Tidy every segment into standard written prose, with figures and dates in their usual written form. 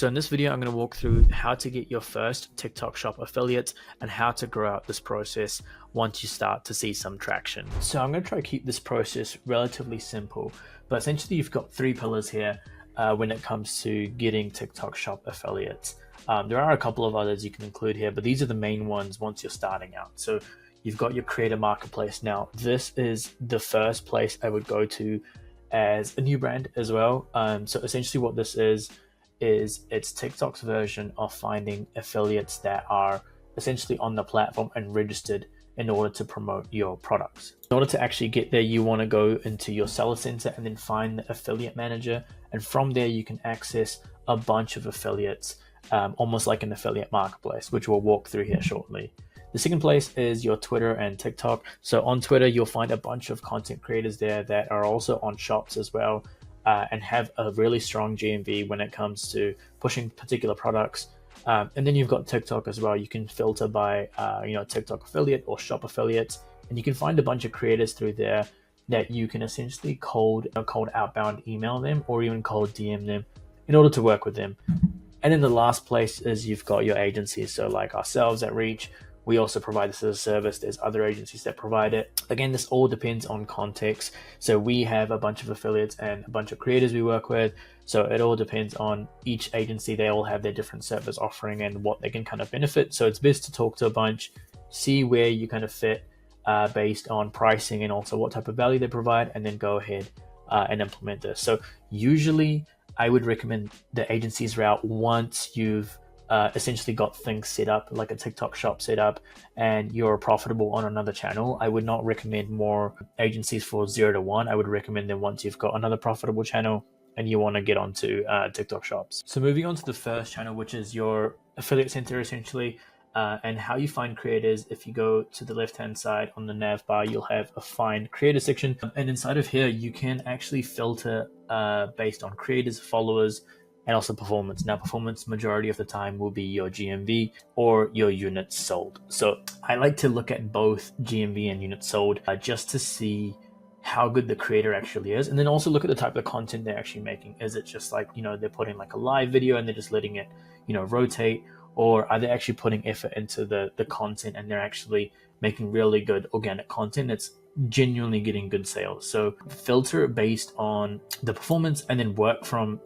So in this video, I'm going to walk through how to get your first TikTok Shop affiliate and how to grow out this process once you start to see some traction. So I'm going to try to keep this process relatively simple, but essentially you've got three pillars here when it comes to getting TikTok Shop affiliates. There are a couple of others you can include here, but these are the main ones once you're starting out. So you've got your creator marketplace. Now, this is the first place I would go to as a new brand as well. So essentially what this is it's TikTok's version of finding affiliates that are essentially on the platform and registered in order to promote your products. In order to actually get there, you want to go into your seller center and then find the affiliate manager. And from there, you can access a bunch of affiliates, almost like an affiliate marketplace, which we'll walk through here shortly. The second place is your Twitter and TikTok. So on Twitter, you'll find a bunch of content creators there that are also on shops as well, and have a really strong GMV when it comes to pushing particular products. And then you've got TikTok as well. You can filter by TikTok affiliate or shop affiliates, and you can find a bunch of creators through there that you can essentially cold outbound email them or even cold DM them in order to work with them. And then the last place is you've got your agencies. So like ourselves at Reach, we also provide this as a service. There's other agencies that provide it. Again, this all depends on context. So we have a bunch of affiliates and a bunch of creators we work with. So it all depends on each agency. They all have their different service offering and what they can kind of benefit. So it's best to talk to a bunch, see where you kind of fit based on pricing and also what type of value they provide, and then go ahead and implement this. So usually I would recommend the agencies route once you've essentially got things set up, like a TikTok shop set up, and you're profitable on another channel. I would not recommend more agencies for 0 to 1. I would recommend them once you've got another profitable channel and you want to get onto TikTok shops. So moving on to the first channel, which is your affiliate center essentially, and how you find creators. If you go to the left-hand side on the nav bar, you'll have a find creator section. And inside of here, you can actually filter based on creators, followers, and also performance. Now, performance majority of the time will be your GMV or your units sold. So I like to look at both GMV and units sold just to see how good the creator actually is. And then also look at the type of content they're actually making. Is it just like, they're putting like a live video and they're just letting it, rotate? Or are they actually putting effort into the content and they're actually making really good organic content that's genuinely getting good sales? So filter based on the performance and then work from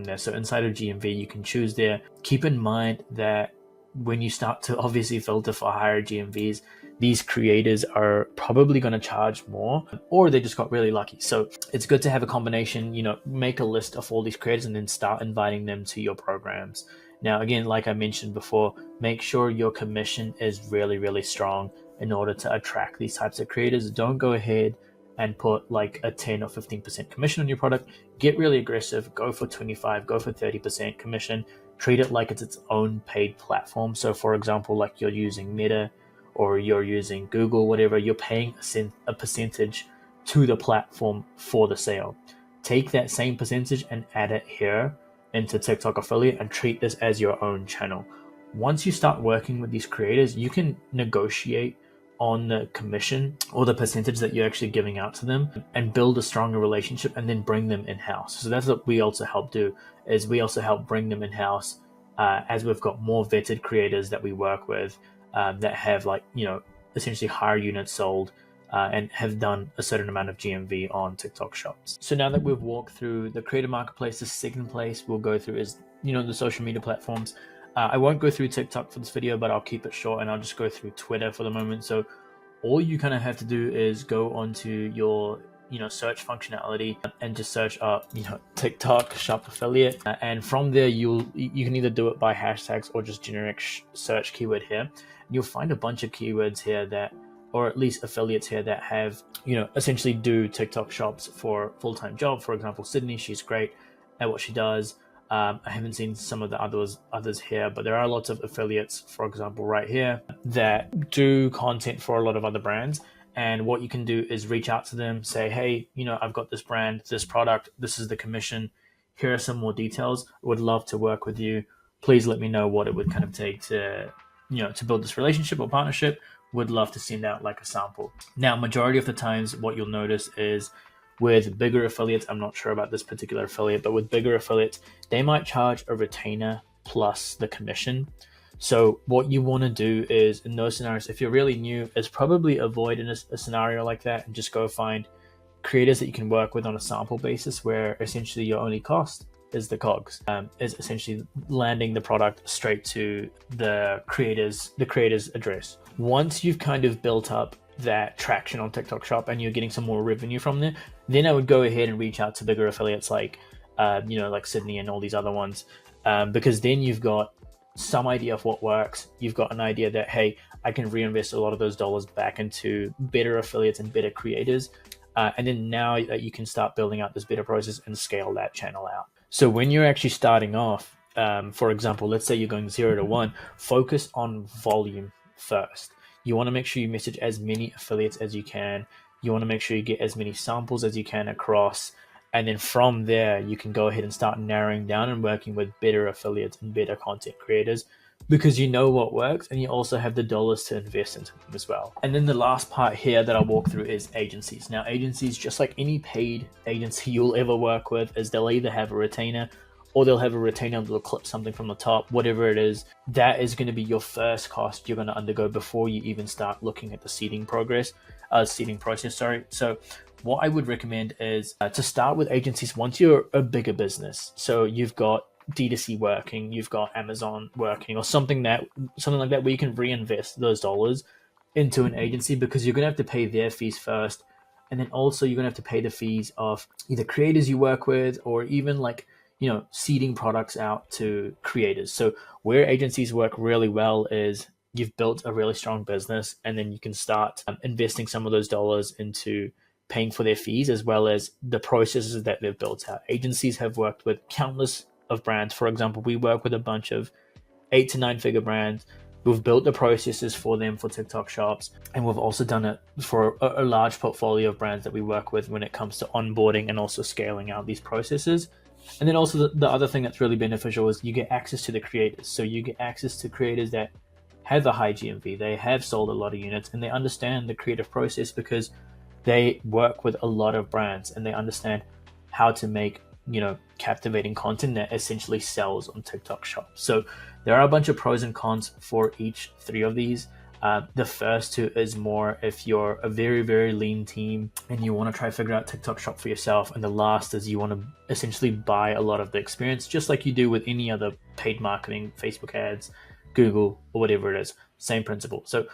there. So inside of GMV, you can choose there. Keep in mind that when you start to obviously filter for higher GMVs, these creators are probably going to charge more, or they just got really lucky. So it's good to have a combination, make a list of all these creators and then start inviting them to your programs. Now, again, like I mentioned before, make sure your commission is really, really strong in order to attract these types of creators. Don't go ahead and put like a 10 or 15% commission on your product. Get really aggressive, go for 25, go for 30% commission, treat it like it's its own paid platform. So for example, like you're using Meta or you're using Google, whatever, you're paying a percentage to the platform for the sale. Take that same percentage and add it here into TikTok affiliate and treat this as your own channel. Once you start working with these creators, you can negotiate on the commission or the percentage that you're actually giving out to them and build a stronger relationship and then bring them in-house. So that's what we also help do, is we also help bring them in-house as we've got more vetted creators that we work with that have essentially higher units sold and have done a certain amount of GMV on TikTok shops. So now that we've walked through the creator marketplace, the second place we'll go through is the social media platforms. I won't go through TikTok for this video, but I'll keep it short and I'll just go through Twitter for the moment. So all you kind of have to do is go onto your search functionality and just search up TikTok shop affiliate, and from there you can either do it by hashtags or just generic search keyword here. And you'll find a bunch of keywords here that, or at least affiliates here that have essentially do TikTok shops for full-time job. For example, Sydney, she's great at what she does. I haven't seen some of the others here, but there are lots of affiliates, for example, right here, that do content for a lot of other brands. And what you can do is reach out to them, say, hey, I've got this brand, this product, this is the commission. Here are some more details. Would love to work with you. Please let me know what it would kind of take to, to build this relationship or partnership. Would love to send out like a sample. Now, majority of the times, what you'll notice is with bigger affiliates, I'm not sure about this particular affiliate, but with bigger affiliates, they might charge a retainer plus the commission. So what you want to do is, in those scenarios, if you're really new, is probably avoid in a scenario like that and just go find creators that you can work with on a sample basis, where essentially your only cost is the cogs, is essentially landing the product straight to the creator's address. Once you've kind of built up that traction on TikTok Shop and you're getting some more revenue from there, then I would go ahead and reach out to bigger affiliates like like Sydney and all these other ones, because then you've got some idea of what works. You've got an idea that, hey, I can reinvest a lot of those dollars back into better affiliates and better creators. And then now you can start building out this better process and scale that channel out. So when you're actually starting off, for example, let's say you're going 0 to 1, focus on volume first. You want to make sure you message as many affiliates as you can. You want to make sure you get as many samples as you can across. And then from there, you can go ahead and start narrowing down and working with better affiliates and better content creators, because you know what works and you also have the dollars to invest into them as well. And then the last part here that I'll walk through is agencies. Now, agencies, just like any paid agency you'll ever work with, is they'll either have a retainer or they'll have a retainer that'll clip something from the top, whatever it is. That is going to be your first cost you're going to undergo before you even start looking at the seeding process. So what I would recommend is to start with agencies once you're a bigger business. So you've got D2C working, you've got Amazon working, or something like that, where you can reinvest those dollars into an agency, because you're going to have to pay their fees first. And then also you're going to have to pay the fees of either creators you work with, or even seeding products out to creators. So where agencies work really well is you've built a really strong business, and then you can start investing some of those dollars into paying for their fees, as well as the processes that they've built out. Agencies have worked with countless of brands. For example, we work with a bunch of 8 to 9 figure brands. We've built the processes for them for TikTok shops, and we've also done it for a large portfolio of brands that we work with when it comes to onboarding and also scaling out these processes. And then also the other thing that's really beneficial is you get access to the creators. So you get access to creators that have a high GMV, they have sold a lot of units, and they understand the creative process because they work with a lot of brands and they understand how to make captivating content that essentially sells on TikTok Shop. So there are a bunch of pros and cons for each 3 of these. The first 2 is more if you're a very, very lean team and you want to try to figure out TikTok Shop for yourself. And the last is you want to essentially buy a lot of the experience, just like you do with any other paid marketing, Facebook ads, Google, or whatever it is. Same principle. So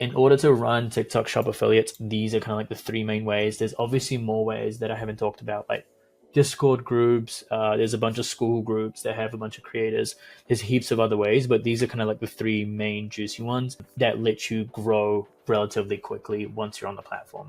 in order to run TikTok Shop affiliates, these are kind of like the 3 main ways. There's obviously more ways that I haven't talked about, like Discord groups. There's a bunch of school groups that have a bunch of creators. There's heaps of other ways, but these are kind of like the 3 main juicy ones that let you grow relatively quickly once you're on the platform.